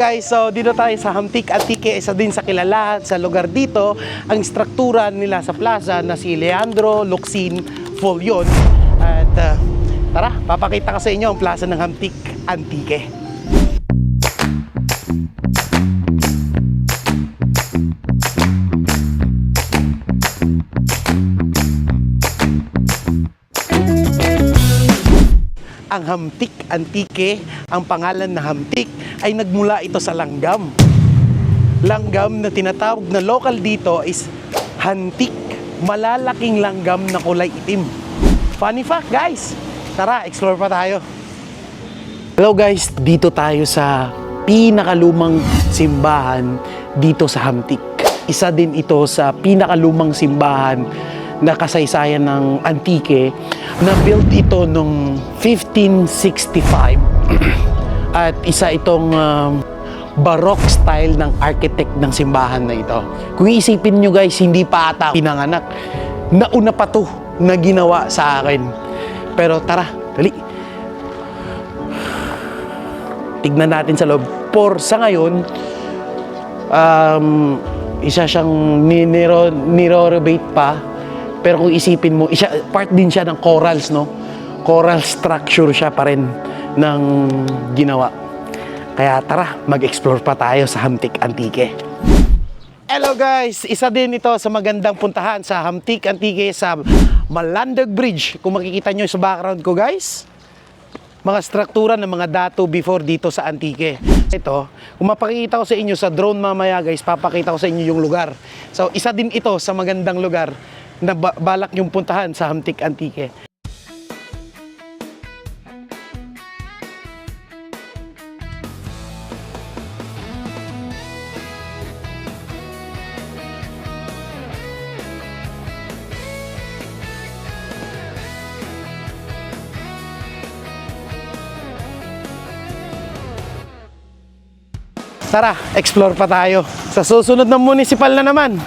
Guys, so dito tayo sa Hamtik Antique, isa din sa kilala sa lugar dito ang struktura nila sa plaza na si Leandro Locsin Follion. At tara, papakita ko sa inyo ang plaza ng Hamtik Antique. Ang Hamtik Antique, ang pangalan na Hamtik ay nagmula ito sa langgam. Langgam na tinatawag na local dito is Hantik, malalaking langgam na kulay itim. Funny fact guys, tara explore pa tayo. Hello guys, dito tayo sa pinakalumang simbahan dito sa Hamtik. Isa din ito sa pinakalumang simbahan na kasaysayan ng Antique, na built ito noong 1565 at isa itong Baroque style ng architect ng simbahan na ito. Kung iisipin nyo guys, hindi pa ata pinanganak, nauna pa to na ginawa sa akin. Pero tara, dali, tignan natin sa loob. Sa ngayon, isa siyang niro-renovate pa. Pero kung isipin mo, part din siya ng corals, no? Coral structure siya pa rin ng ginawa. Kaya tara, mag-explore pa tayo sa Hamtik Antique. Hello guys! Isa din ito sa magandang puntahan sa Hamtik Antique sa Malandag Bridge. Kung makikita nyo sa background ko guys, mga struktura ng mga datu before dito sa Antique. Ito, kung mapakita ko sa inyo sa drone mamaya guys, papakita ko sa inyo yung lugar. So, isa din ito sa magandang lugar na balak yung puntahan sa Hamtik Antique. Tara, explore pa tayo sa susunod na municipal na naman.